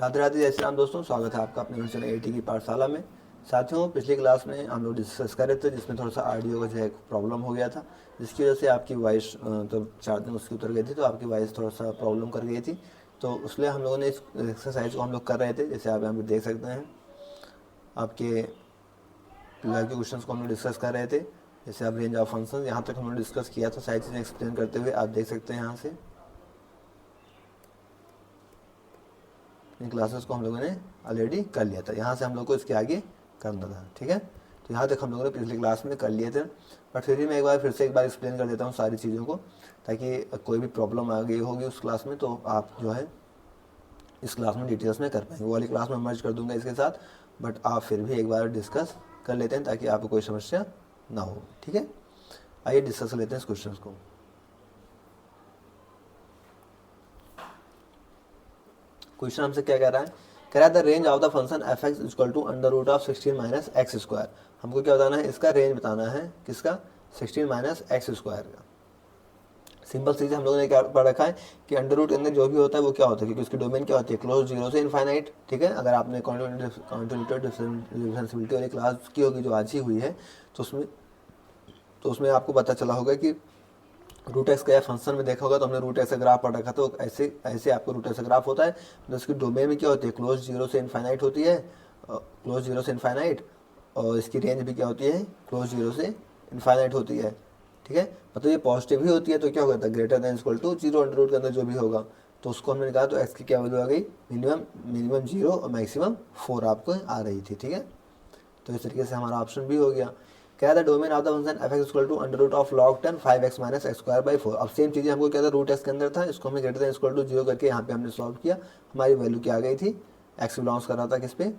राधे राधे, जय श्री राम दोस्तों। स्वागत है आपका अपने मिशन एटी की पाठशाला में। साथियों, पिछली क्लास में हम लोग डिस्कस कर रहे थे जिसमें थोड़ा सा ऑडियो का जो है प्रॉब्लम हो गया था, जिसकी वजह से आपकी वॉइस तो 4 दिन उसकी उतर गई थी, तो आपकी वॉइस थोड़ा सा प्रॉब्लम कर गई थी। तो इसलिए हम लोगों ने इस एक्सरसाइज को हम लोग कर रहे थे। जैसे आप यहाँ पे देख सकते हैं, आपके पिलर के क्वेश्चन को हम लोग डिस्कस कर रहे थे। जैसे आप रेंज ऑफ फंक्शन यहाँ तक हम लोग डिस्कस किया था, सारी चीज़ें एक्सप्लेन करते हुए आप देख सकते हैं। यहाँ से इन क्लासेस को हम लोगों ने ऑलरेडी कर लिया था। यहाँ से हम लोग को इसके आगे करना था, ठीक है। तो यहाँ तक हम लोगों ने पिछली क्लास में कर लिए थे, बट फिर भी मैं फिर से एक बार एक्सप्लेन कर देता हूँ सारी चीज़ों को, ताकि कोई भी प्रॉब्लम आ गई होगी उस क्लास में तो आप जो है इस क्लास में डिटेल्स में कर पाएंगे। वो वाली क्लास में मर्ज कर दूंगा इसके साथ, बट आप फिर भी एक बार डिस्कस कर लेते हैं ताकि आपको कोई समस्या ना हो, ठीक है। आइए डिस्कस कर लेते हैं इस क्वेश्चन को। क्वेश्चन हमसे क्या कह रहा है, कह रहा है the range of the function F X equal to under root of 16 minus X square. हमको क्या बताना है, इसका रेंज बताना है, किसका, 16 माइनस एक्स स्क्वायर का। सिंपल चीज़ हम लोगों ने क्या पढ़ रखा है कि अंडर रूट के अंदर जो भी होता है वो क्या होता है, क्योंकि उसकी डोमेन क्या होती है, क्लोज जीरो से इनफाइनाइट, ठीक है। अगर आपने कॉन्टिन्यूटी डिफरेंशिएबिलिटी वाली क्लास की होगी जो आज ही हुई है, तो उसमें आपको पता चला होगा कि रूट एक्स का फंक्शन में देखा होगा, तो हमने रूट एक्स का ग्राफ पढ़ रखा, तो ऐसे ऐसे आपको रूट एक्स का ग्राफ होता है। तो उसकी डोमेन में क्या होती है, क्लोज जीरो से इनफाइनाइट होती है, क्लोज जीरो से इनफाइनाइट, और इसकी रेंज भी क्या होती है, क्लोज जीरो से इनफाइनाइट होती है, ठीक है। मतलब ये पॉजिटिव ही होती है, तो क्या होगा, greater than equal to zero under root के अंदर जो भी होगा, तो उसको हमने कहा, तो एक्स की क्या वैल्यू आ गई, मिनिमम 0 और मैक्सिमम 4 आपको आ रही थी, ठीक है। तो इस तरीके से हमारा ऑप्शन भी हो गया। क्या था, domain of the function F X equal to under root of log 10 5x minus X square by 4। अब सेम चीज़ें हमको क्या था, रूट एक्स के अंदर था, इसको हमने ग्रेटर देन इक्वल टू 0 करके यहाँ पे हमने सॉल्व किया, हमारी वैल्यू क्या आ गई थी, एक्स बिलोंग्स कर रहा था किस पे,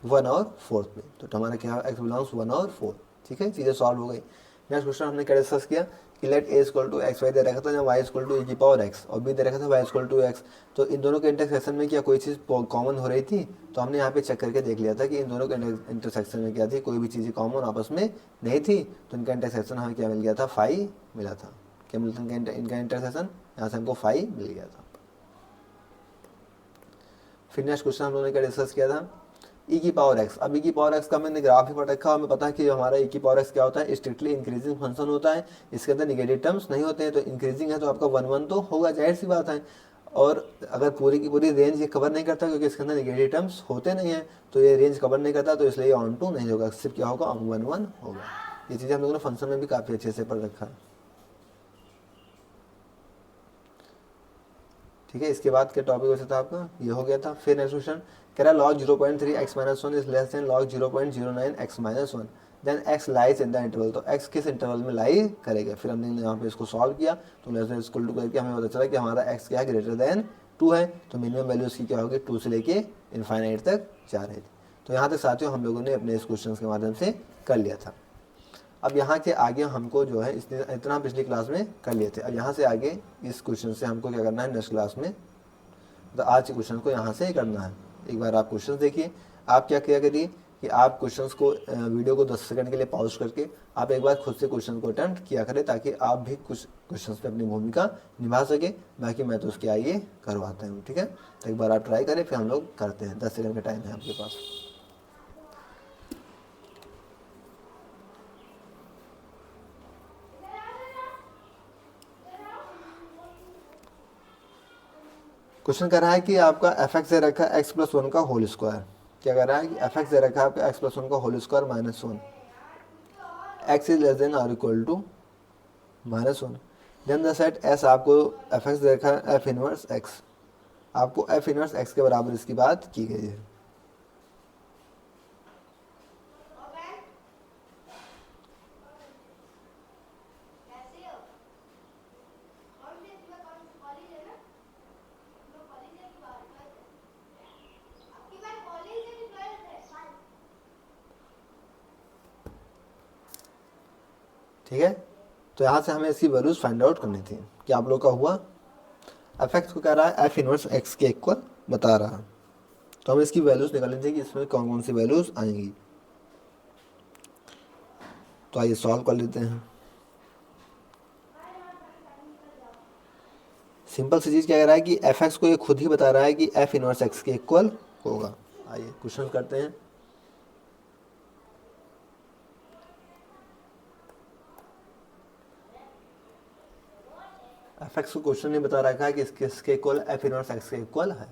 1 और 4 पे, तो हमारा क्या एक्स बिलोंग्स 1 और 4, ठीक है, चीज़ें सॉल्व हो गई। नेक्स्ट क्वेश्चन हमने क्या डिस्कस किया कि let A equal to X Y दे रखा था, जब वाई इक्वल टू ई की पावर एक्स, और बी दे रखा था वाई इक्वल टू एक्स। तो इन दोनों के इंटरसेक्शन में क्या कोई चीज़ कॉमन हो रही थी, तो हमने यहाँ पे चेक करके देख लिया था कि इन दोनों के इंटरसेक्शन में क्या थी, कोई भी चीज़ें कॉमन आपस में नहीं थी, तो इनका इंटरसेक्शन हमें क्या मिल गया था, फाई मिला था। क्या मिलता था इनका इंटरसेक्शन, यहाँ से हमको फाई मिल गया था। फिर नेक्स्ट क्वेश्चन हम लोगों ने क्या डिस्कस किया था, ई की पावर एक्स। अब ई की पावर एक्स का मैंने ग्राफ ही पढ़ रखा, हमें पता है कि हमारा ई की पावर एक्स क्या होता है, स्ट्रिक्टली इंक्रीजिंग फंक्शन होता है, इसके अंदर निगेटिव टर्म्स नहीं होते हैं, तो इंक्रीजिंग है तो आपका 1 1 तो होगा, जाहिर सी बात है। और अगर पूरी की पूरी रेंज ये कवर नहीं करता, क्योंकि इसके अंदर निगेटिव टर्म्स होते नहीं है, तो ये रेंज कवर नहीं करता, तो इसलिए ऑन टू नहीं होगा, सिर्फ क्या होगा, ऑन 1 1 होगा। ये चीज़ें हम लोगों ने फंक्शन में भी काफ़ी अच्छे से पढ़ रखा है, ठीक है। इसके बाद क्या टॉपिक वैसे था आपका, ये हो गया था। फिर नेक्स्ट क्वेश्चन कह रहा है log 0.3 X minus 1 is less than log 0.09 X minus 1, then X lies in the interval. तो एक्स किस इंटरवल में लाई करेगा, फिर हमने यहाँ पे इसको सॉल्व किया, तो लेस देन इक्वल टू करके हमें पता चला कि हमारा एक्स क्या है, ग्रेटर देन 2 है, तो मिनिमम वैल्यू इसकी क्या होगी, 2 से लेके इनफाइनाइट तक जा रही थी। तो यहाँ तक साथियों हम लोगों ने अपने इस क्वेश्चन के माध्यम से कर लिया था। अब यहाँ के आगे हमको जो है इतना पिछली क्लास में कर लिए थे, अब यहाँ से आगे इस क्वेश्चन से हमको क्या करना है, नेक्स्ट क्लास में तो आज के क्वेश्चन को यहाँ से ही करना है। एक बार आप क्वेश्चन देखिए, आप क्या किया करिए कि आप क्वेश्चंस को वीडियो को 10 सेकंड के लिए पॉज करके आप एक बार खुद से क्वेश्चन को अटेम्प्ट किया करें, ताकि आप भी कुछ क्वेश्चंस पे अपनी भूमिका निभा सके। बाकी मैं तो उसके आइए करवाता हूँ, ठीक है। तो एक बार आप ट्राई करें, फिर हम लोग करते हैं। 10 सेकंड का टाइम है आपके पास। क्वेश्चन कर रहा है कि आपका एफ एक्स दे रखा है एक्स प्लस 1 का होल स्क्वायर। क्या कर रहा है कि एफ एक्स दे रखा है आपका एक्स प्लस 1 का whole square minus 1, X is less than or equal to minus 1। Then the set S, आपको एफ एक्स दे रखा है एफ इनवर्स एक्स, आपको एफ इनवर्स एक्स के बराबर इसकी बात की गई है। ठीक है, तो यहाँ से हमें इसकी वैल्यूज फाइंड आउट करनी थी। क्या आप लोग का हुआ, एफ एक्स को कह रहा है एफ इनवर्स एक्स के इक्वल बता रहा है, तो हमें इसकी वैल्यूज निकालनी थी कि इसमें कौन कौन सी वैल्यूज आएंगी। तो आइए सॉल्व कर लेते हैं। सिंपल सी चीज़ क्या कह रहा है कि एफ एक्स को ये खुद ही बता रहा है कि एफ इनवर्स एक्स के इक्वल होगा। आइए क्वेश्चन करते हैं। एफ एक्स को क्वेश्चन ने बता रखा है कि इसके इक्वल एफ इनवर्स एक्स के इक्वल है।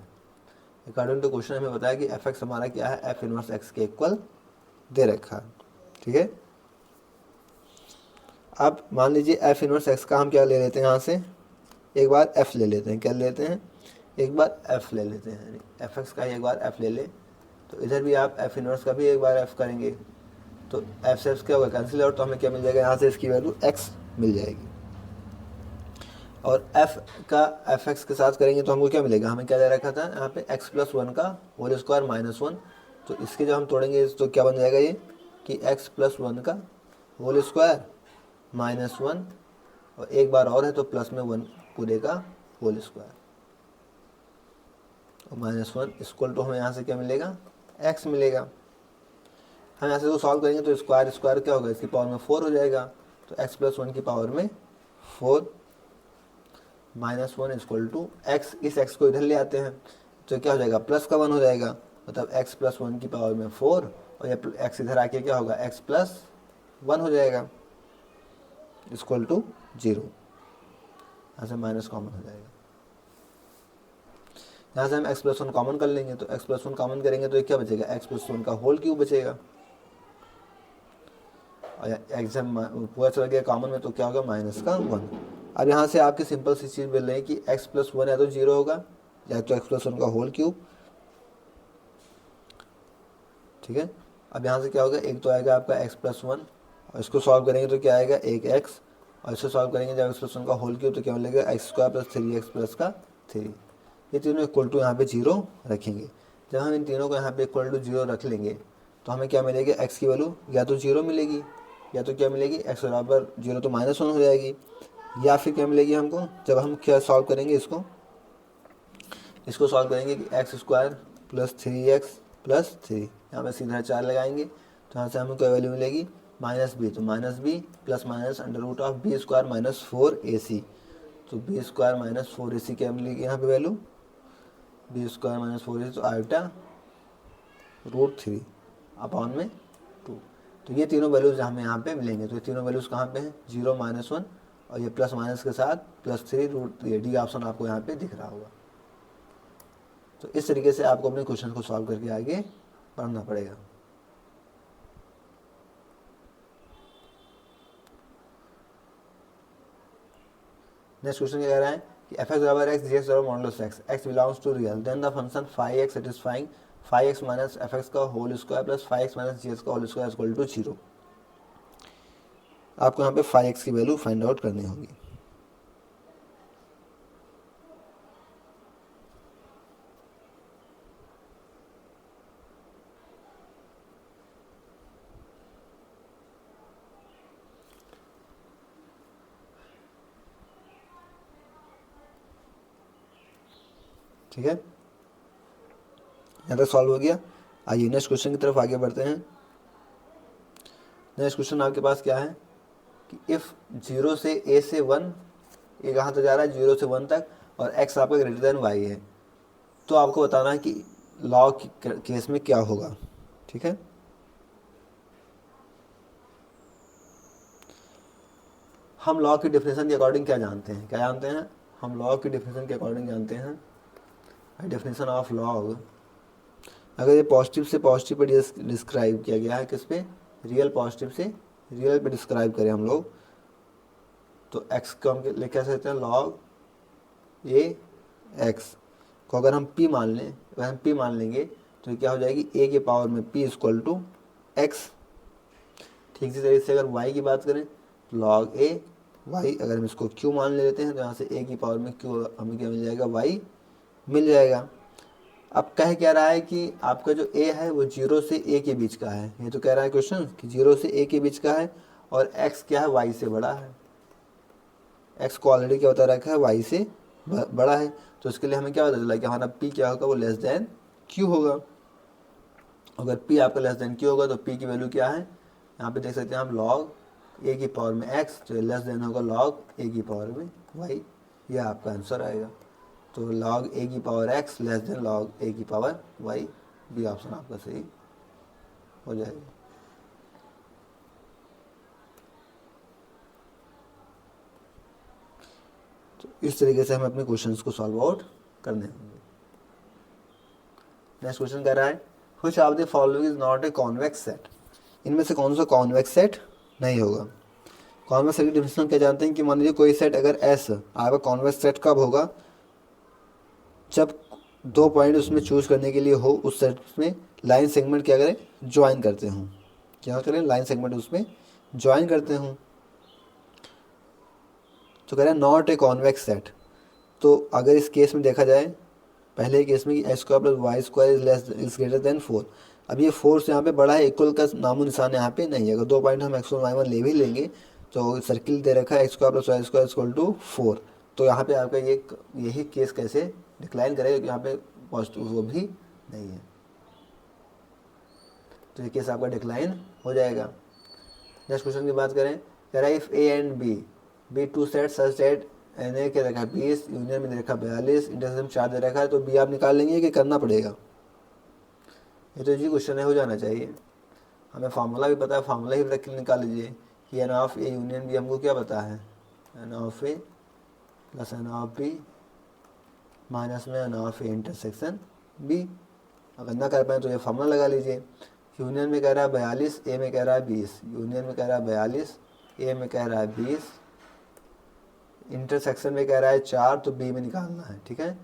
अकॉर्डिंग टू क्वेश्चन हमें बताया कि एफ एक्स हमारा क्या है, एफ इनवर्स एक्स के इक्वल दे रखा है। ठीक है, अब मान लीजिए एफ इनवर्स एक्स का हम क्या ले लेते हैं, यहाँ से एक बार एफ ले लेते हैं। क्या लेते हैं, एक बार एफ ले लेते हैं, एफ एक्स का ही एक बार एफ ले ले। तो इधर भी आप एफ इनवर्स का भी एक बार एफ करेंगे तो एफ से एफ क्या होगा, कैंसिल आउट। तो हमें क्या मिल जाएगा, यहाँ से इसकी वैल्यू एक्स मिल जाएगी। और एफ का एफ एक्स के साथ करेंगे तो हमको क्या मिलेगा, हमें क्या दे रखा था यहाँ पे एक्स प्लस वन का होल स्क्वायर माइनस वन। तो इसके जब हम तोड़ेंगे तो क्या बन जाएगा ये कि एक्स प्लस वन का होल स्क्वायर माइनस वन, और एक बार और है तो प्लस में वन पूरे का होल स्क्वायर और माइनस वन इक्वल टू हमें यहाँ से क्या मिलेगा, एक्स मिलेगा। हम यहाँ से तो सॉल्व करेंगे तो स्क्वायर स्क्वायर क्या होगा, इसकी पावर में फोर हो जाएगा। तो एक्स प्लस वन की पावर में four minus one equal to X, इस एक्स को इधर ले आते हैं तो क्या हो जाएगा, प्लस का वन हो जाएगा। मतलब एक्स प्लस वन की पावर में फोर और ये एक्स इधर आके क्या होगा, एक्स प्लस वन हो जाएगा इक्वल टू जीरो। यहाँ से माइनस कॉमन हो जाएगा। यहाँ से हम एक्स प्लस वन कॉमन कर लेंगे तो एक्स प्लस वन कॉमन करेंगे तो क्या बचेगा, एक्स प्लस वन का होल क्यूब बचेगा। और एक्स पूरा चला गया कॉमन में तो क्या होगा, माइनस का वन। अब यहाँ से आपकी सिंपल सी चीज़ मिल रही है कि एक्स प्लस वन या तो जीरो होगा या तो एक्स प्लस वन का होल क्यूब। ठीक है, अब यहाँ से क्या होगा, एक तो आएगा आपका एक्स प्लस वन और इसको सॉल्व करेंगे तो क्या आएगा, एक एक्स, और इसको सॉल्व करेंगे जब एक्स प्लस वन का होल क्यूब तो क्या मिलेगा, x square plus three x plus का थ्री। ये तीनों इक्वल टू यहाँ पे जीरो रखेंगे। जब हम इन तीनों को यहाँ पे इक्वल टू जीरो रख लेंगे तो हमें क्या मिलेगी, एक्स की वैल्यू या तो जीरो मिलेगी या तो क्या मिलेगी, एक्स बराबर जीरो तो माइनस वन हो जाएगी, या फिर क्या मिलेगी हमको, जब हम क्या सॉल्व करेंगे इसको सॉल्व करेंगे कि x square plus three x plus three, यहाँ पे सीधा चार लगाएंगे तो यहाँ से हमें क्या वैल्यू मिलेगी, माइनस बी। तो minus B plus minus under root of B square minus four A C. तो B square minus four A C क्या मिलेगी यहाँ पे value, B square minus four A C तो आल्टा रूट थ्री अपॉन में two. तो ये तीनों वैल्यूज हमें यहाँ पे मिलेंगे। तो ये तीनों वैल्यूज कहाँ पे हैं, जीरो माइनस वन और ये प्लस माइनस के साथ प्लस थ्री रूट, ये डी ऑप्शन आपको यहाँ पे दिख रहा होगा। तो इस तरीके से आपको अपने क्वेश्चन को सॉल्व करके आगे पढ़ना पड़ेगा। नेक्स्ट क्वेश्चन क्या कह रहा है कि एफ एक्स बराबर एक्स जी एक्स बराबर modulus x, x belongs to real, then the function five x satisfying five x minus f x का whole square plus five x minus g x का whole square equal to zero. आपको यहाँ पे five x की value find out करनी होगी। ठीक है, यहाँ तक सॉल्व हो गया। आइए नेक्स्ट क्वेश्चन की तरफ आगे बढ़ते हैं। नेक्स्ट क्वेश्चन आपके पास क्या है कि इफ़ जीरो से ए से वन, ये कहाँ तक जा रहा है, जीरो से वन तक, और एक्स आपका ग्रेटर देन वाई है, तो आपको बताना है कि लॉ केस में क्या होगा। ठीक है, हम लॉ की डेफिनेशन के अकॉर्डिंग क्या जानते हैं, क्या जानते हैं, हम लॉ की डेफिनेशन के अकॉर्डिंग जानते हैं डेफिनेशन ऑफ लॉग। अगर ये पॉजिटिव से पॉजिटिव पे डिस्क्राइब किया गया है, किस पे, रियल पॉजिटिव से रियल पे डिस्क्राइब करें हम लोग, तो एक्स को हम लिख कह सकते हैं लॉग ए एक्स को अगर हम पी मान लें, अगर हम पी मान लेंगे तो क्या हो जाएगी, ए के पावर में पी इक्वल टू एक्स। ठीक इसी तरीके से अगर वाई की बात करें तो लॉग ए वाई, अगर हम इसको क्यू मान लेते हैं तो यहाँ से ए की पावर में क्यू हमें क्या मिल जाएगा, वाई मिल जाएगा। अब कह क्या रहा है कि आपका जो ए है वो जीरो से ए के बीच का है, ये तो कह रहा है क्वेश्चन कि जीरो से ए के बीच का है, और एक्स क्या है, वाई से बड़ा है। एक्स को ऑलरेडी क्या बता रखा है, वाई से बड़ा है, तो इसके लिए हमें क्या पता चला कि हमारा पी क्या होगा, वो लेस देन क्यू होगा। अगर पी आपका लेस देन क्यू होगा तो पी की वैल्यू क्या है, यहाँ पे देख सकते हैं हम लॉग ए की पावर में एक्स, जो लेस देन होगा लॉग ए की पावर में वाई। यह आपका आंसर आएगा। तो log a की power x less than log a की पावर y, बी ऑप्शन आपका सही हो जाएगा। तो इस तरीके से हमें अपने क्वेश्चंस को सॉल्व आउट करने होंगे। नेक्स्ट क्वेश्चन कह रहा है which of the following is not a convex set, इनमें से कौन सा कॉन्वेक्स सेट नहीं होगा। कॉन्वेक्स सेट की डेफिनेशन क्या जानते हैं कि मान लीजिए कोई सेट अगर S आपका कॉन्वेक्स सेट कब होगा, जब दो पॉइंट उसमें चूज करने के लिए हो, उस सेट में लाइन सेगमेंट क्या करें, ज्वाइन करते हों। क्या करें, लाइन सेगमेंट उसमें ज्वाइन करते हों। तो कह रहे हैं नॉट ए कॉन्वेक्स सेट। तो अगर इस केस में देखा जाए, पहले केस में कि x² + y² is greater then 4, अब ये 4 से यहाँ पे बड़ा है, इक्वल का नामो निशान यहाँ पे नहीं है। अगर दो पॉइंट हम x1 y1 ले भी लेंगे तो सर्किल दे रखा है x² + y² = 4, तो यहाँ पे आपका ये यही केस कैसे डिक्लाइन करेगा, क्योंकि यहाँ पे पॉजिटिव वो भी नहीं है, तो ये केस आपका डिक्लाइन हो जाएगा। नेक्स्ट क्वेश्चन की बात करें, कह रहा है if A and B to set such that N A के रखा है 20, यूनियन में दे रखा 42, इंटरसेक्शन 4 दे रखा है, तो बी आप निकाल लेंगे कि करना पड़ेगा। ये तो जी क्वेश्चन है, हो जाना चाहिए। हमें फार्मूला भी पता है, फार्मूला ही रख के निकाल लीजिए कि n of A union B हमको क्या पता है, n of A plus n of B minus में n of A intersection B. अगर ना कर पाए तो ये फार्मूला लगा लीजिए। यूनियन में कह रहा है 42, ए में कह रहा है 20, यूनियन में कह रहा है 42, ए में कह रहा है 20, इंटरसेक्शन में कह रहा है 4, तो बी में निकालना है। ठीक है,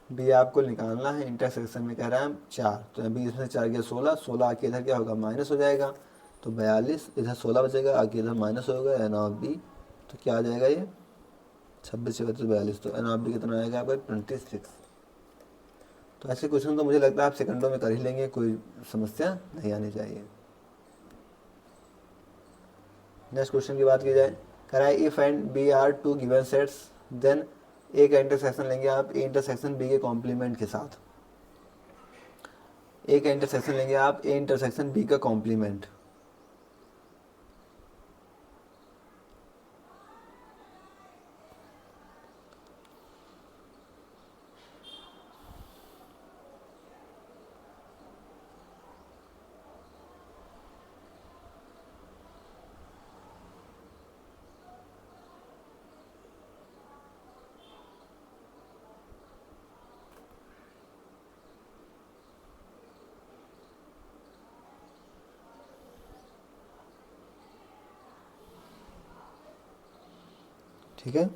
बी आपको निकालना है, इंटरसेक्शन में कह रहा है 4, तो 20 में 4 गया 16, 16 आके इधर क्या होगा, माइनस हो जाएगा, तो 42, इधर 16 बचेगा, आगे इधर माइनस होगा, एन ऑफ बी तो क्या आ जाएगा, ये 26 से 42, तो एन ऑफ बी कितना आएगा आपका 26। तो ऐसे क्वेश्चन तो मुझे लगता है आप सेकंडों में कर ही लेंगे, कोई समस्या नहीं आनी चाहिए। नेक्स्ट क्वेश्चन की बात की जाए, कह रहा है if and B are two given sets then A का इंटरसेक्शन लेंगे आप ए इंटरसेक्शन बी के कॉम्प्लीमेंट के साथ। ए का इंटरसेक्शन लेंगे आप ए इंटरसेक्शन बी का कॉम्प्लीमेंट। ठीक है,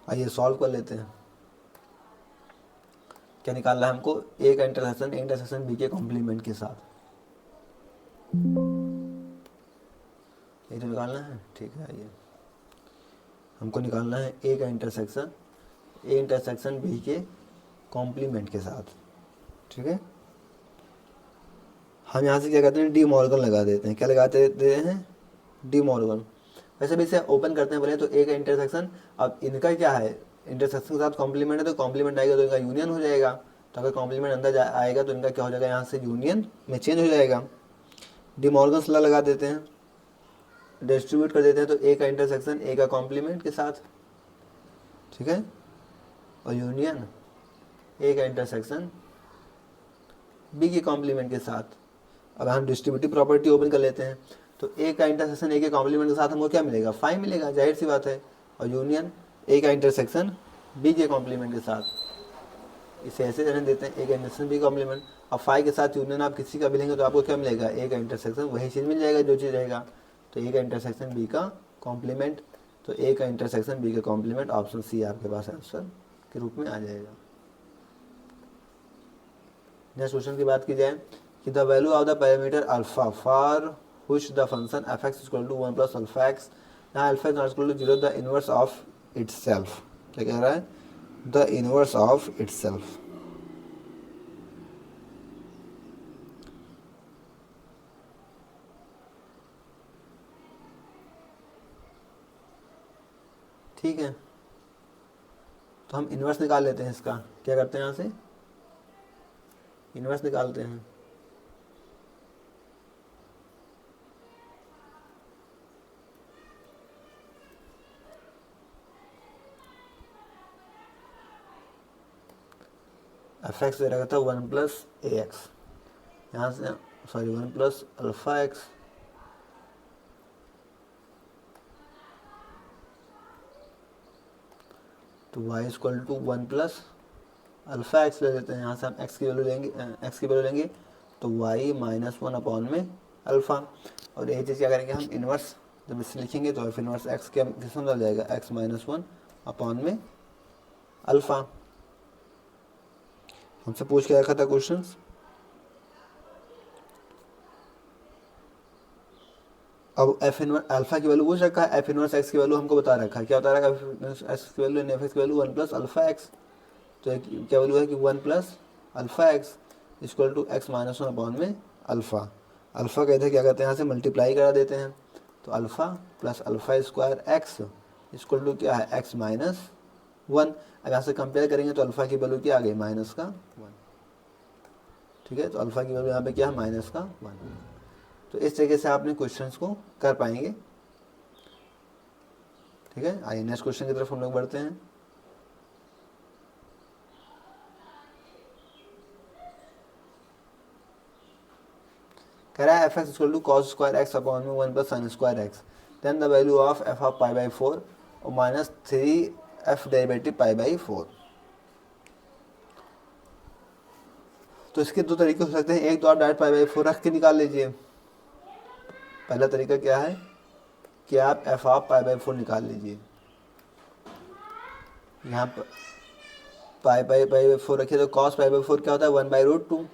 आइए सॉल्व कर लेते हैं। क्या निकालना है हमको, ए का इंटरसेक्शन बी के कॉम्प्लीमेंट के साथ, ये तो निकालना है। ठीक है, आइए हमको निकालना है ए का इंटरसेक्शन बी के कॉम्प्लीमेंट के साथ। ठीक है, हम यहाँ से क्या करते हैं, डी मॉर्गन लगा देते हैं। क्या लगाते हैं, डी मॉर्गन। वैसे भी इसे ओपन करते हैं बोले तो ए का इंटरसेक्शन, अब इनका क्या है, इंटरसेक्शन के साथ कॉम्प्लीमेंट है, तो कॉम्प्लीमेंट आएगा तो इनका यूनियन हो जाएगा। तो अगर कॉम्प्लीमेंट अंदर आएगा तो इनका क्या हो जाएगा, यहाँ से यूनियन में चेंज हो जाएगा। डी मॉर्गन ला लगा देते हैं, डिस्ट्रीब्यूट कर देते हैं, तो ए का इंटरसेक्शन ए का कॉम्प्लीमेंट के साथ, ठीक है, और यूनियन ए का इंटरसेक्शन बी के कॉम्प्लीमेंट के साथ। अब हम डिस्ट्रीब्यूटिव प्रॉपर्टी ओपन कर लेते हैं, तो ए का इंटरसेक्शन ए के कॉम्प्लीमेंट के साथ हमको क्या मिलेगा, 5 मिलेगा, जाहिर सी बात है, और यूनियन ए का इंटरसेक्शन बी के कॉम्प्लीमेंट के साथ। इसे ऐसे रहने देते हैं, ए का इंटरसेक्शन बी कॉम्प्लीमेंट। अब 5 के साथ यूनियन आप किसी का भी लेंगे तो आपको क्या मिलेगा, ए का इंटरसेक्शन वही चीज़ मिल जाएगा जो चीज़ रहेगा, तो ए का इंटरसेक्शन बी का कॉम्प्लीमेंट, तो ए का इंटरसेक्शन बी का कॉम्प्लीमेंट, ऑप्शन सी आपके पास आंसर के रूप में आ जाएगा। नेक्स्ट क्वेश्चन की बात की जाए कि the value of the parameter alpha for which the function f(x) = 1 + alpha x, यहाँ alpha is not equal to 0, the inverse of itself. क्या कह रहा है, द इनवर्स ऑफ इटसेल्फ। ठीक है, तो हम इनवर्स निकाल लेते हैं इसका। क्या करते हैं, यहाँ से इनवर्स निकालते हैं। एफ एक्स दे रखा था 1 प्लस ए एक्स, यहाँ से सॉरी 1 प्लस अल्फ़ा एक्स तो y equal to 1 plus alpha X ले लेते हैं। यहाँ से हम x की वैल्यू लेंगे, x की वैल्यू लेंगे तो y माइनस 1 अपॉन में अल्फ़ा, और यही चीज़ क्या करेंगे हम इन्वर्स जब इससे लिखेंगे तो एफ इन्वर्स x के किस में बदल जाएगा, x माइनस 1 अपॉन में अल्फ़ा। हमसे पूछ के रखा था क्वेश्चन, अब एफ इनवर्स अल्फा की वैल्यू पूछ रखा है, एफ इनवर्स एक्स की वैल्यू हमको बता रखा है। क्या बता रखा है, एफ इनवर्स एक्स की वैल्यू एफ एक्स की वैल्यू 1 प्लस अल्फा एक्स, तो क्या वैल्यू है कि 1 plus alpha X equal to X minus 1 upon में अल्फ़ा। अल्फ़ा कहते हैं क्या करते हैं, यहाँ से मल्टीप्लाई करा देते हैं, तो alpha plus alpha square X equal to क्या है, एक्स माइनस 1। अब यहाँ से कंपेयर करेंगे तो अल्फ़ा की वैल्यू क्या आ गई, माइनस का 1। ठीक है, तो अल्फ़ा की वैल्यू यहाँ पे क्या है, माइनस का 1। तो इस तरीके से आपने क्वेश्चंस को कर पाएंगे। ठीक है, आइए नेक्स्ट क्वेश्चन की तरफ हम लोग बढ़ते हैं। कह रहा है F X equal to cos square X upon में 1 plus sine square X, then the value of F of pi by 4 और minus 3 F derivative pi by 4। तो इसके दो तरीके हो सकते हैं, एक तो आप डायरेक्ट पाई बाई 4 रख के निकाल लीजिए। पहला तरीका क्या है कि आप एफ ऑफ पाई बाई 4 निकाल लीजिए। यहाँ पर पाई बाई 4 रखिए तो कॉस पाई बाई 4 क्या होता है, 1/√2।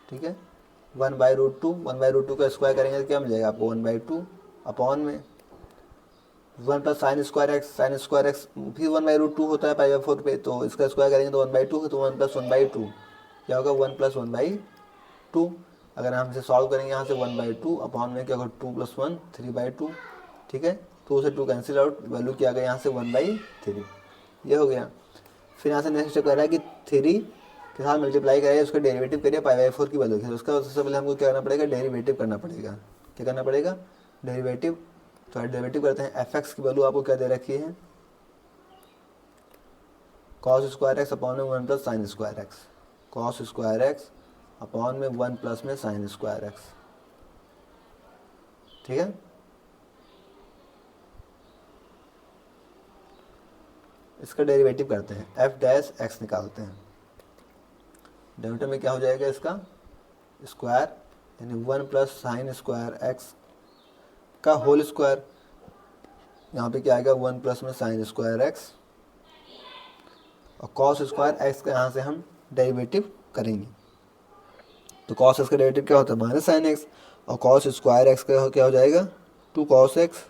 ठीक है, 1/√2 का स्क्वायर करेंगे तो क्या मिल जाएगा आपको, 1/2 अपॉन में 1 plus sine square x, sign square x फिर 1/√2 होता है पाई बाई 4 पे, तो इसका स्क्वायर करेंगे तो 1/2 है, तो 1 प्लस 1/2 क्या होगा, 1 प्लस 1/2। अगर हम इसे सॉल्व करेंगे यहाँ से 1/2 अपॉन में क्या होगा, 2 प्लस 1 3/2। ठीक है, 2 से 2 कैंसिल आउट, वैल्यू क्या आ गया यहाँ से 1/3, ये हो गया। फिर यहाँ से नेक्स्ट स्टेप कह रहा है कि 3 के साथ मल्टीप्लाई करिए, उसका डेरिवेटिव करिए पाई बाई 4 की वैल्यू है, उसका सबसे पहले हमको क्या करना पड़ेगा, डेरिवेटिव करना पड़ेगा। क्या करना पड़ेगा, डेरिवेटिव। तो डेरिवेटिव करते हैं, एफ एक्स की वैल्यू आपको क्या दे रखी है, कॉस स्क्वायर एक्स अपॉन में 1 plus sine square x, cos square X upon में 1 प्लस में साइन स्क्वायर एक्स। ठीक है, इसका डेरिवेटिव करते हैं, एफ डैश एक्स निकालते हैं। डेरिवेटिव में क्या हो जाएगा इसका स्क्वायर, यानी 1 प्लस साइन स्क्वायर एक्स का होल स्क्वायर, यहाँ पे क्या आएगा 1 प्लस में साइन स्क्वायर एक्स, और कॉस स्क्वायर एक्स का यहाँ से हम डेरिवेटिव करेंगे। तो कॉस एक्स का डेरिवेटिव क्या होता है, माइनस साइन एक्स, और कॉस स्क्वायर एक्स का क्या हो जाएगा, 2 कॉस एक्स।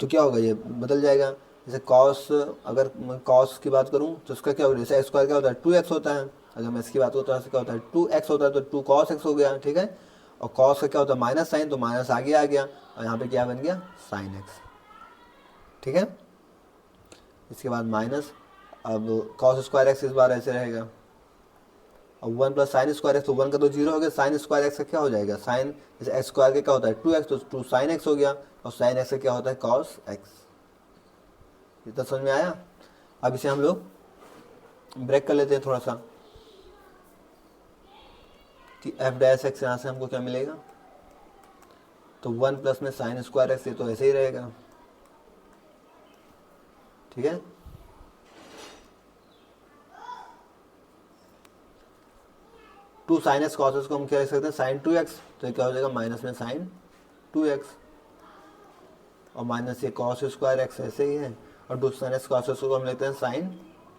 तो क्या होगा, ये बदल जाएगा। जैसे कॉस, अगर मैं कॉस की बात करूँ तो इसका क्या होगा, जैसे एक्स स्क्वायर क्या होता है 2x होता है, अगर मैं इसकी बात करूँ तो क्या होता है 2x होता है, तो 2 कॉस एक्स हो गया। ठीक है, और कॉस का क्या होता है माइनस साइन, तो माइनस आगे आ गया, और यहाँ पे क्या बन गया साइन एक्स। ठीक है, इसके बाद माइनस, अब कॉस स्क्वायर एक्स इस बार ऐसे रहेगा, और 1 प्लस साइन स्क्वायर एक्स, तो 1 का तो 0 हो गया, साइन स्क्वायर एक्स का क्या हो जाएगा, साइन जैसे एक्स स्क्वायर का क्या होता है 2x, तो 2 साइन एक्स हो गया, और साइन एक्स का क्या होता है कॉस एक्स। इतना समझ में आया। अब इसे हम लोग ब्रेक कर लेते हैं थोड़ा सा, कि एफ डैश एक्स यहाँ से हमको क्या मिलेगा, तो 1 प्लस में साइन स्क्वायर एक्स, ये तो ऐसे ही रहेगा। ठीक है, two sine X cos X को हम क्या लिख सकते हैं साइन 2x, तो ये क्या हो जाएगा माइनस में साइन 2x, और माइनस ये कॉस स्क्वायर एक्स ऐसे ही है, और 2 साइन एक्स कॉस एक्स को हम लेते हैं साइन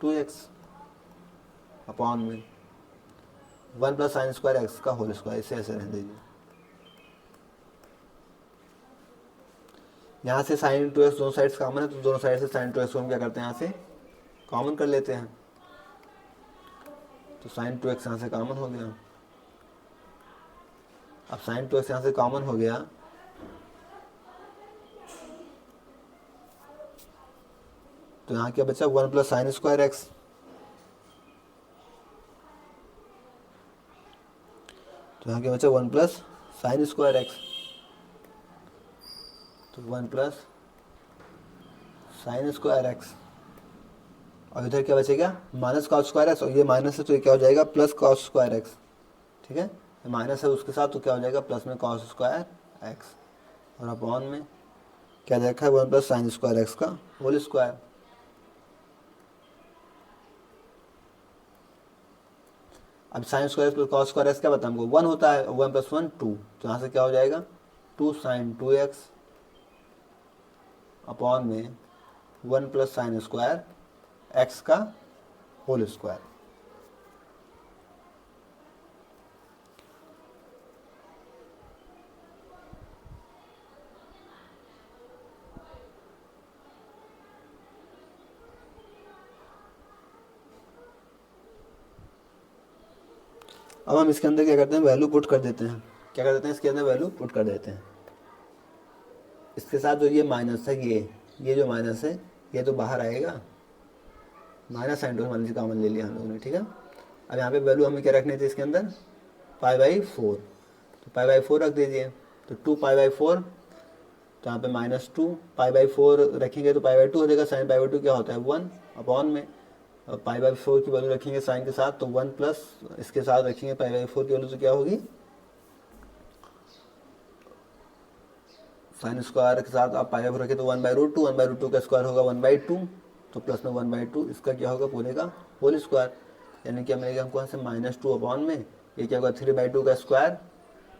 2x अपॉन में 1 प्लस साइन स्क्वायर एक्स का होल स्क्वायर, इसे ऐसे रहने दीजिए। यहाँ से साइन 2x दोनों साइड्स कॉमन है, तो दोनों साइड से साइन 2x को हम क्या करते हैं यहाँ से कॉमन कर लेते हैं, तो साइन 2x यहाँ से कॉमन हो गया। अब साइन 2x यहाँ से कॉमन हो गया, तो यहाँ क्या बचा 1 प्लस साइन स्क्वायर एक्स, तो यहाँ क्या बचा 1 प्लस साइन स्क्वायर एक्स, तो 1 प्लस साइन स्क्वायर एक्स और इधर क्या बचेगा माइनस कॉस स्क्वायर एक्स, और ये माइनस है तो ये क्या हो जाएगा प्लस कॉस स्क्वायर एक्स। ठीक है, माइनस है उसके साथ तो क्या हो जाएगा प्लस में कॉस स्क्वायर एक्स, और अपॉन में क्या देखा है 1 प्लस साइन स्क्वायर एक्स का होल स्क्वायर। अब sine square plus cos square x क्या बता हमको 1 होता है, 1 प्लस 1 2, तो यहाँ से क्या हो जाएगा 2 साइन 2x अपॉन में 1 प्लस साइन स्क्वायर एक्स का होल स्क्वायर। अब हम इसके अंदर क्या करते हैं वैल्यू पुट कर देते हैं, क्या कर देते हैं इसके अंदर वैल्यू पुट कर देते हैं। इसके साथ जो ये माइनस है ये जो माइनस है ये तो बाहर आएगा, माइनस साइन टू मान लीजिए कॉमन ले लिया हम लोगों ने। ठीक है, अब यहाँ पे वैल्यू हमें क्या रखनी थी इसके अंदर π/4, तो π/4 रख दीजिए, तो 2π/4, तो यहाँ पे -2 π/4 रखेंगे तो π/2 हो जाएगा, साइन π/2 क्या होता है 1 अपॉन में π/4 की वैल्यू रखेंगे साइन के साथ तो 1 प्लस इसके साथ रखेंगे π/4 की वैल्यू तो क्या होगी साइन स्क्वायर के साथ आप π/4 रखें तो 1/√2, 1/√2 का स्क्वायर होगा 1/2, तो प्लस में 1/2 इसका क्या होगा पूरे का होल स्क्वायर, यानी क्या मिलेगा हमको यहाँ से -2 अपॉन में ये क्या होगा 3/2 का स्क्वायर,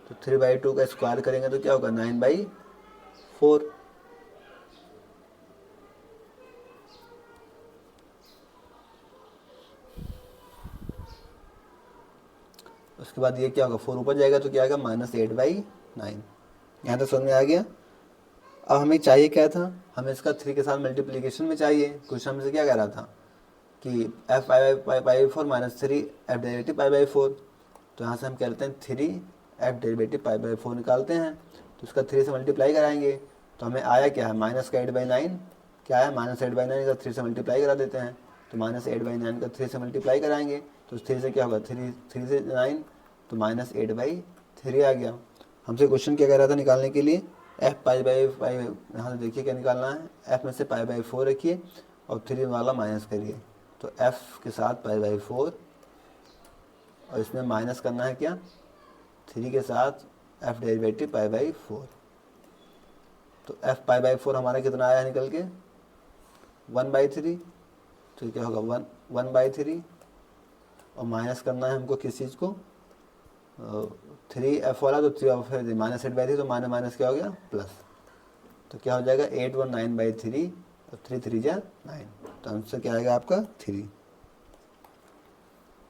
तो 3/2 का स्क्वायर करेंगे तो क्या होगा 9/4। उसके बाद ये क्या होगा 4 ऊपर जाएगा तो क्या आएगा -8/9। यहाँ तक समझ में आ गया। अब हमें चाहिए क्या था, हमें इसका 3 के साथ मल्टीप्लिकेशन में चाहिए। क्वेश्चन हमसे क्या कह रहा था कि f π/4 माइनस 3 f डेरिवेटिव π/4, तो यहाँ से हम क्या लेते हैं 3 f डेरिवेटिव π/4 निकालते हैं, तो इसका 3 से मल्टीप्लाई कराएंगे तो हमें आया क्या है -8/9, क्या है -8/9 का 3 से मल्टीप्लाई करा देते हैं, तो -8/9 का 3 से मल्टीप्लाई कराएंगे तो 3 से क्या होगा 3 से 9 तो -8/3 आ गया। हमसे क्वेश्चन क्या कह रहा था निकालने के लिए f π/5, यहाँ से देखिए क्या निकालना है, f में से π/4 रखिए और 3 वाला माइनस करिए, तो f के साथ π/4 और इसमें माइनस करना है क्या 3 के साथ f डेरिवेटिव π/4, तो f π/4 हमारा कितना आया निकल के 1/3, तो क्या होगा 1/3 और माइनस करना है हमको किस चीज़ को 3f वाला, तो 3 -8/3 तो माइनस क्या हो गया प्लस, तो क्या हो जाएगा 819/3 और 3 3 जा 9, तो आंसर क्या आएगा आपका 3।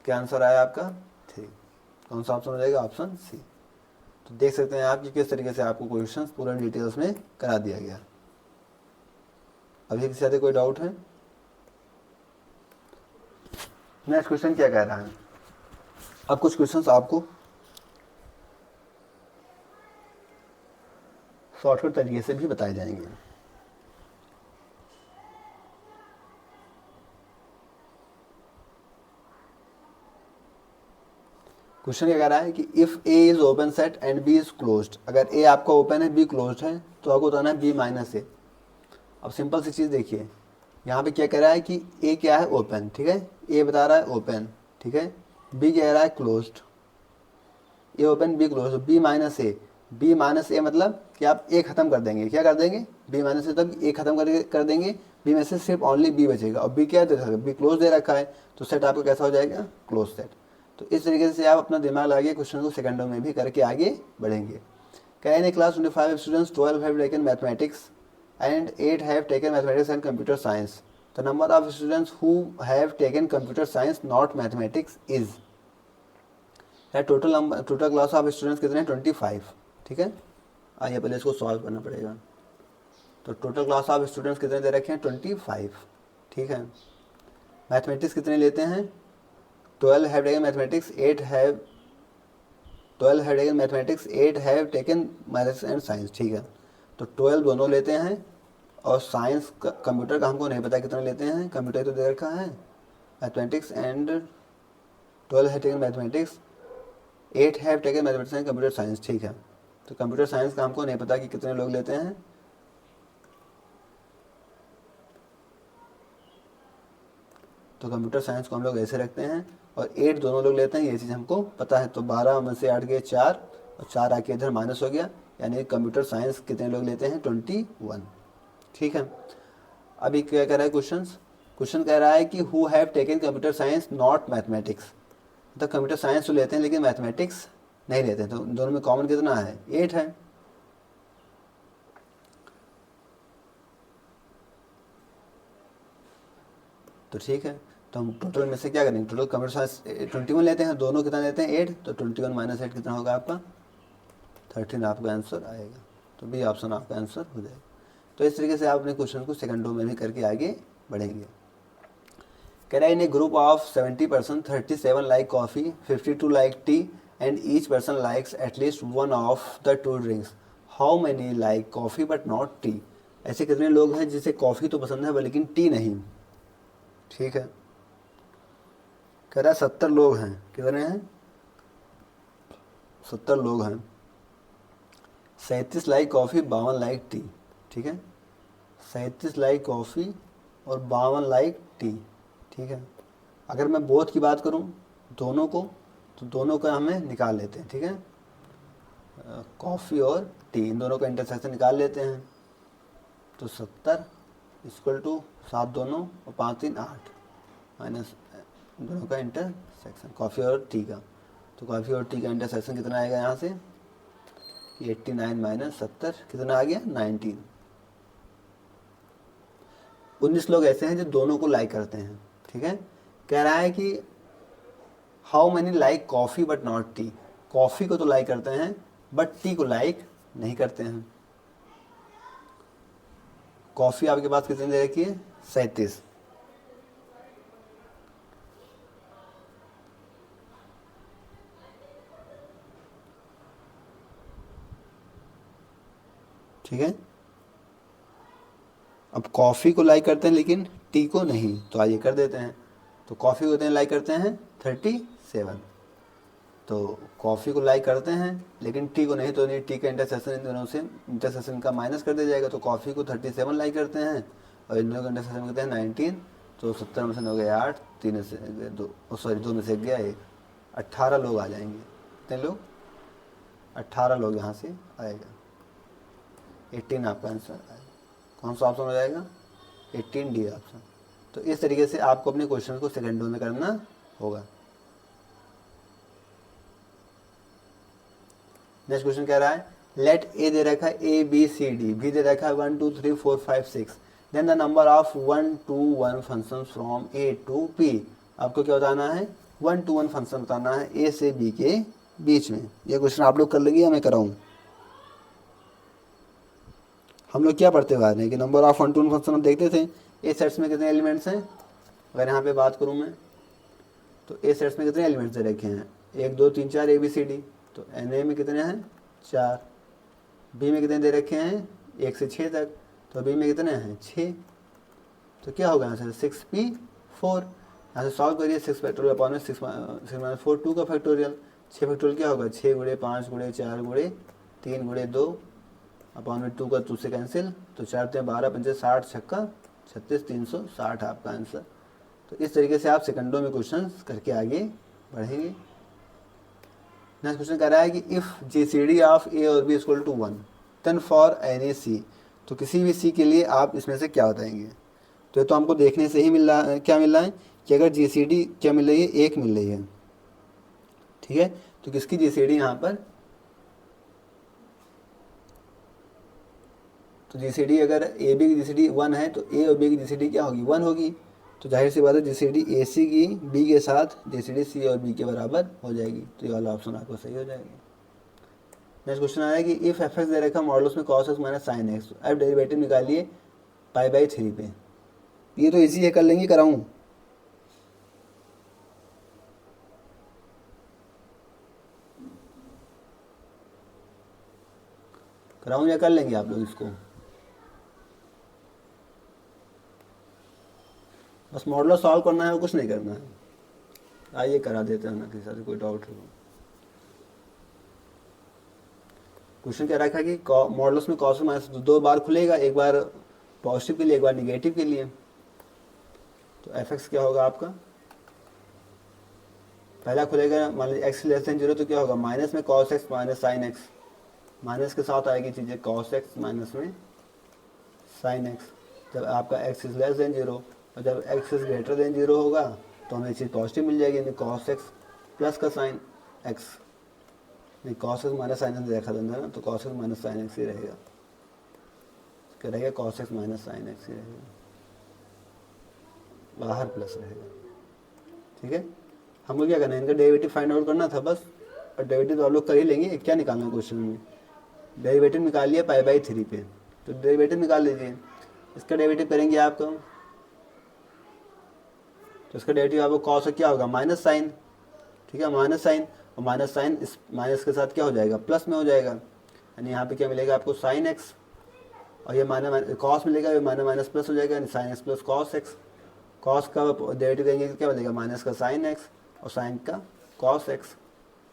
क्या आंसर आया आपका 3, कौन सा ऑप्शन हो जाएगा ऑप्शन सी। तो देख सकते हैं आप कि किस तरीके से आपको क्वेश्चन पूरा डिटेल्स में करा दिया गया। अभी किसी साथ कोई डाउट है? नेक्स्ट क्वेश्चन क्या कह रहा है, अब कुछ क्वेश्चंस आपको शॉर्टकट तरीके से भी बताए जाएंगे। क्वेश्चन क्या कह रहा है कि if A is open set and B is closed, अगर ए आपका ओपन है बी क्लोज्ड है तो आपको बताना है बी माइनस ए। अब सिंपल सी चीज़ देखिए, यहाँ पे क्या कह रहा है कि ए क्या है ओपन, ठीक है, ए बता रहा है ओपन, ठीक है, बी कह रहा है closed, A open B closed, B minus A, B minus A मतलब कि आप ए खत्म कर देंगे, क्या कर देंगे बी माइनस ए, तब ए खत्म कर देंगे, बी में से सिर्फ ओनली बी बचेगा, और बी क्या है बी क्लोज दे रखा है, तो सेट आपका कैसा हो जाएगा क्लोज सेट। तो इस तरीके से आप अपना दिमाग लगाइए, क्वेश्चन को सेकंडों में भी करके आगे बढ़ेंगे। क्या in a class 25 students 12 have taken mathematics and 8 have taken mathematics and computer science. The number of students who have taken computer science not mathematics is, total class of students कितने हैं 25, ठीक है। आइए पहले इसको सॉल्व करना पड़ेगा। तो टोटल क्लास ऑफ स्टूडेंट्स कितने दे रखे हैं 25, ठीक है। मैथमेटिक्स कितने लेते हैं 12 have taken mathematics, 8 have 12 have taken mathematics, 8 have taken maths and science, ठीक है। तो 12 दोनों लेते हैं, और साइंस का कंप्यूटर का हमको नहीं पता कितना लेते हैं, कंप्यूटर तो दे रखा है mathematics and 12 have taken mathematics, 8 have taken mathematics and computer science, ठीक है। तो कंप्यूटर साइंस का हमको नहीं पता कि कितने लोग लेते हैं, तो कंप्यूटर साइंस को हम लोग ऐसे रखते हैं, और 8 दोनों लोग लेते हैं, ये चीज़ हमको पता है। तो 12 में से 8 गए 4, और 4 आके इधर माइनस हो गया, यानी कंप्यूटर साइंस कितने लोग लेते हैं 21। ठीक है, अभी क्या कह रहा है क्वेश्चन कह रहा है कि who have taken computer science not mathematics, तो कंप्यूटर साइंस तो लेते हैं लेकिन मैथमेटिक्स नहीं लेते हैं। तो दोनों में कॉमन कितना है 8 है। तो ठीक है, तो हम टोटल में से क्या करेंगे, टोटल कंप्यूटर साइंस 21 लेते हैं, दोनों कितना लेते हैं 8, तो 21 माइनस 8 कितना होगा आपका 13 आपका आंसर आएगा। तो बी ऑप्शन आपका आंसर हो जाएगा। तो इस तरीके से आप अपने क्वेश्चन को सेकंडों में भी करके आगे बढ़ेंगे। कह रहा है in a group of 70% 37 like coffee, 52 like tea and each person likes at least one of the two drinks, how many like coffee but not tea. ऐसे कितने लोग हैं जिसे कॉफ़ी तो पसंद है लेकिन टी नहीं। ठीक है, कह रहा है 70 लोग हैं, कितने हैं 70 लोग हैं, 37 लाइक कॉफ़ी 52 लाइक टी। ठीक है, 37 लाइक कॉफ़ी और 52 लाइक टी। ठीक है, अगर मैं बोथ की बात करूं दोनों को, तो दोनों का हमें निकाल लेते हैं। ठीक है, कॉफ़ी और टी इन दोनों का इंटरसेक्शन निकाल लेते हैं। तो 70 इक्वल टू 7 दोनों और 5 3 8 माइनस दोनों का इंटरसेक्शन कॉफ़ी और टी का। तो कॉफ़ी और टी का इंटरसेक्शन कितना आएगा यहाँ से 89 माइनस 70 कितना आ गया 19। 19 लोग ऐसे हैं जो दोनों को लाइक करते हैं। ठीक है, कह रहा है कि how many like coffee but not T, coffee को तो लाइक करते हैं बट टी को लाइक नहीं करते हैं। कॉफ़ी आपके पास कितनी दे रखी है 37, ठीक है, अब कॉफ़ी को लाइक करते हैं लेकिन टी को नहीं, तो आइए कर देते हैं। तो कॉफ़ी को कितने लाइक करते हैं 37, तो कॉफ़ी को लाइक करते हैं लेकिन टी को नहीं, तो नहीं टी का इंटरसेक्शन इन दोनों से इंटरसेक्शन का माइनस कर दिया जाएगा। तो कॉफ़ी को 37 लाइक करते हैं और इन दोनों का इंटरसेक्शन करते हैं 19। तो 70 में से हो गया 8, 3 में से 2 सॉरी 2 में से गया 1, 18 लोग आ जाएंगे। कितने लोग 18 लोग यहाँ से आएगा, 18 आपका आंसर आएगा। कौन सा ऑप्शन हो जाएगा 18 डी ऑप्शन। तो इस तरीके से आपको अपने क्वेश्चन को सेकंडों में करना होगा। नेक्स्ट क्वेश्चन कह रहा है लेट ए दे रखा है A B C D, B दे रखा है 1 2 3 4 5 6, then the number of 1 to 1 function from A to P. आपको क्या बताना है 1 to 1 फंक्शन बताना है ए से बी के बीच में। यह क्वेश्चन आप लोग कर लेंगे या मैं कराऊँ। हम लोग क्या पढ़ते हुए आ रहे हैं कि नंबर ऑफ 1 to 1 फंक्शन हम देखते थे ए सेट्स में कितने एलिमेंट्स हैं। अगर यहाँ पे बात करूँ मैं तो ए सेट्स में कितने एलिमेंट्स दे रखे हैं 1 2 3 4 ए बी सी डी। तो एन ए में कितने हैं 4, बी में कितने दे रखे हैं 1 से 6 तक, तो बी में कितने हैं 6। तो क्या होगा यहाँ से 6p4। यहाँ से सॉल्व करिए 6 फैक्टोरियल अपॉन 6 माइनस 4 2 का फैक्टोरियल, 6 फैक्टोरियल क्या होगा 6 गुणे 5 गुणे 4 गुणे 3 गुणे 2 अपॉन में 2 का 2 से कैंसिल, तो 4 3 12 5 60 छक्का 36 360 आपका आंसर। तो इस तरीके से आप सेकंडों में क्वेश्चन करके आगे बढ़ेंगे। नेक्स्ट क्वेश्चन कह रहा है कि इफ़ जीसीडी ऑफ ए और B equal to 1 then for any C, तो किसी भी सी के लिए आप इसमें से क्या बताएंगे। तो ये तो हमको देखने से ही मिल रहा है, क्या मिल रहा है कि अगर जीसीडी क्या मिल रही है 1 मिल रही है। ठीक है, तो किसकी जीसीडी यहाँ पर, तो जीसीडी अगर ए बी की जीसीडी 1 है तो ए और बी की जीसीडी क्या होगी 1 होगी। तो जाहिर सी बात है जीसीडी ए सी की बी के साथ जीसीडी सी और बी के बराबर हो जाएगी। तो ये वाला ऑप्शन आपको सही हो जाएगा। नेक्स्ट क्वेश्चन आया कि इफ एफ एक्स दे रखा मॉडल्स में cos x minus sine x, अब डेरिवेटिव निकालिए पाई/3 पे। ये तो इजी है, कर लेंगे, कराऊँ कराऊँ या कर लेंगे आप लोग इसको। बस मॉडल सॉल्व करना है और कुछ नहीं करना है। आइए करा देते हैं ना, किसी से कोई डाउट हो। क्वेश्चन क्या रखा है कि मॉडल्स में कॉस माइनस 2 बार खुलेगा, एक बार पॉजिटिव के लिए एक बार निगेटिव के लिए। तो एफ एक्स क्या होगा आपका, पहला खुलेगा मान लीजिए एक्स लेस देन जीरो, तो क्या होगा माइनस में cos x minus sine x, minus के साथ आएगी चीज़ें कॉस एक्स माइनस में साइन एक्स। जब आपका x is less than zero और जब x is greater than zero होगा तो हमें चीज़ पॉजिटिव मिल जाएगी, यानी कॉस एक्स प्लस का साइन एक्स, नहीं cos x minus sine x देखा था ना, तो cos x minus sine x ही रहेगा, क्या रहेगा cos x minus sine x ही रहेगा, बाहर प्लस रहेगा। ठीक है, हमको क्या करना है, इनका डेरिवेटिव फाइंड आउट करना था बस, और डेरिवेटिव तो आप लोग कर ही लेंगे। क्या निकालना है क्वेश्चन में, डेरिवेटिव निकाल लिया पाई बाई 3 पे, तो डेरिवेटिव निकाल लीजिए। इसका डेरिवेटिव करेंगे आपको, तो इसका डेरिवेटिव आपको कॉस क्या होगा माइनस साइन, ठीक है माइनस साइन, और माइनस साइन इस माइनस के साथ क्या हो जाएगा प्लस में हो जाएगा, यानी यहाँ पे क्या मिलेगा आपको साइन एक्स, और ये माइनस कॉस मिलेगा, ये माइनस माइनस प्लस हो जाएगा, यानी sine x plus cos x. Cos का डेरिवेटिव देंगे तो क्या बनेगा माइनस का साइन एक्स और साइन का कॉस एक्स,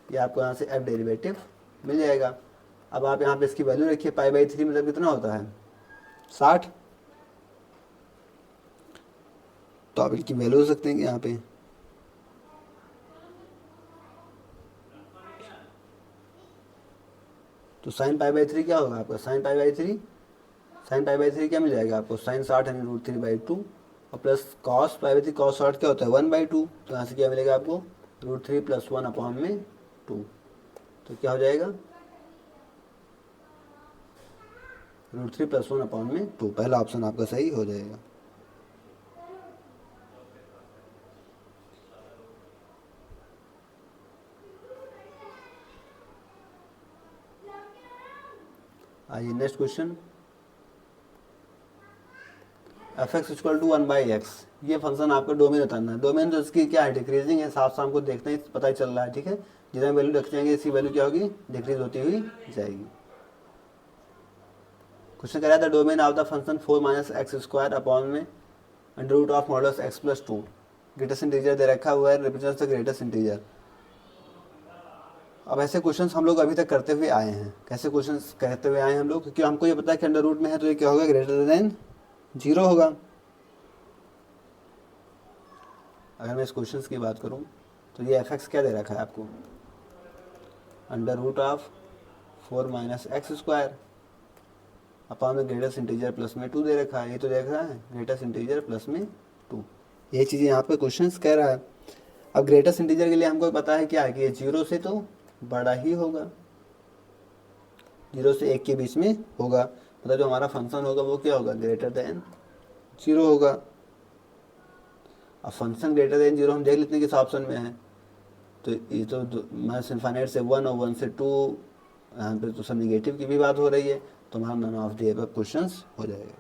ये आपको यहाँ से एफ डेरिवेटिव मिल जाएगा। अब आप यहाँ पे इसकी वैल्यू रखिए, पाई बाई 3 मतलब कितना होता है 60, तो आप इसकी वैल्यू हो सकते हैं यहाँ पे, तो साइन पाई बाई 3 क्या होगा आपका, sine pi by 3, sine pi by 3 क्या मिल जाएगा आपको साइन 60 यानी √3/2, और plus cos pi by 3 cos 60 क्या होता है 1/2, तो यहाँ से क्या मिलेगा आपको √3 + 1/2, तो क्या हो जाएगा √3 + 1/2, पहला ऑप्शन आपका सही हो जाएगा। आइए next question, F X equal to 1/x, ये फंक्शन आपका डोमेन बताना है। डोमेन तो इसकी क्या है डिक्रीजिंग है, साफ साफ को देखते ही पता ही चल रहा है। ठीक है, जितना वैल्यू रख जाएंगे इसकी वैल्यू क्या होगी डिक्रीज होती हुई जाएगी। क्वेश्चन कह रहा था domain of the function 4 - x² upon में √(x + 2), ग्रेटेस्ट इंटीजर दे रखा हुआ है, रिप्रेजेंट्स द ग्रेटेस्ट इंटीजर। अब ऐसे क्वेश्चंस हम लोग अभी तक करते हुए आए हैं। कैसे क्वेश्चंस कहते हुए आए हैं हम लोग, क्योंकि हमको ये पता है कि अंडर रूट में है तो ये क्या होगा ग्रेटर देन 0 होगा। अगर मैं इस क्वेश्चंस की बात करूं तो ये एफ एक्स क्या दे रखा है आपको, √4 - x² अपॉन में ग्रेटेस्ट इंटीजर प्लस में 2 दे रखा है, ये तो देख रहा है ग्रेटेस्ट इंटीजर प्लस में 2, ये चीज़ यहाँ पे क्वेश्चंस कह रहा है। अब ग्रेटेस्ट इंटीजर के लिए हमको पता है क्या है कि ये 0 से तो बड़ा ही होगा, 0 से 1 के बीच में होगा, मतलब जो हमारा फंक्शन होगा वो क्या होगा ग्रेटर देन 0 होगा। अब फंक्शन ग्रेटर देन 0 हम देख लेते हैं किस ऑप्शन में है, तो ये तो माइनस इनफाइनाइट से 1 और 1 से 2, यहाँ पे तो सब निगेटिव की भी बात हो रही है, तो हमारा none of the above questions हो जाएगा।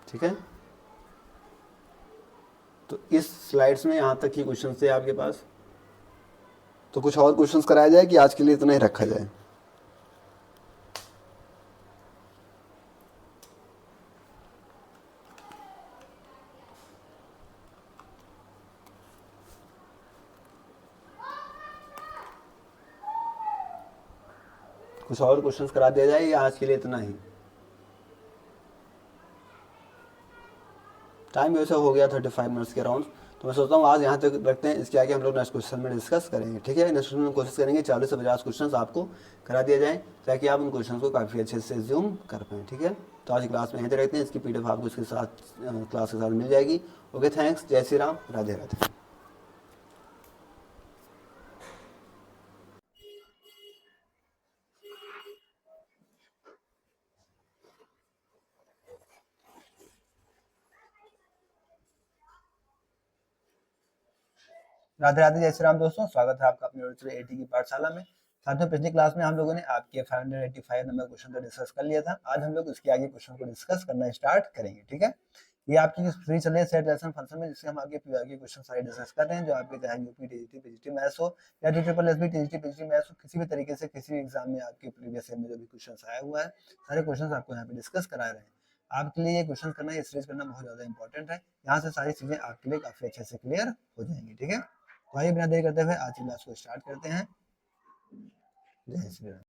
ठीक है, तो इस स्लाइड्स में यहाँ तक ही क्वेश्चन थे आपके पास, तो कुछ और क्वेश्चंस कराया जाए कि आज के लिए इतना ही रखा जाए। कुछ और क्वेश्चंस करा दिया जाए या आज के लिए इतना ही। टाइम वैसे हो गया 35 मिनट्स के अराउंड, तो मैं सोचता हूँ आज यहाँ तक रखते हैं, इसके आगे हम लोग नेक्स्ट क्वेश्चन में डिस्कस करेंगे। ठीक है, नेक्स्ट क्वेश्चन में कोशिश करेंगे 40 से 50 क्वेश्चन आपको करा दिया जाए ताकि आप उन क्वेश्चन को काफ़ी अच्छे से ज्यूम कर पाएँ। ठीक है, तो आज की क्लास में यहीं तक रखते हैं, इसकी PDF आपको इसके साथ क्लास के साथ मिल जाएगी। ओके, थैंक्स, जय श्री राम, राधे राधे। राधे राधे, जय श्री राम दोस्तों, स्वागत है आपका अपने यूट्यूब AT की पाठशाला में। साथ में पिछली क्लास में हम लोगों ने आपके 585 नंबर क्वेश्चन को डिस्कस कर लिया था। आज हम लोग इसके आगे क्वेश्चन को डिस्कस करना स्टार्ट करेंगे। ठीक है, ये आपकी फ्री चल रही है सेट लेसन फंक्शन में, जिससे हम आगे क्वेश्चन सारे डिस्कस कर रहे हैं, जो आपके चाहे यूपी टीजीटी पीजीटी मैथ्स हो या SSSB टीजीटी पीजीटी मैथ्स हो, किसी भी तरीके से किसी भी एग्जाम में आपके प्रीवियस ईयर में जो भी क्वेश्चन आया हुआ है सारे क्वेश्चन आपको यहाँ पे डिस्कस करा रहे हैं। आपके लिए ये क्वेश्चन करना, ये सीरीज करना बहुत ज्यादा इंपॉर्टेंट है। यहाँ से सारी चीजें आपके लिए काफी अच्छे से क्लियर हो जाएंगी। ठीक है, तो आइए बिना देरी करते हुए आज की क्लास को स्टार्ट करते हैं। जय श्री राम।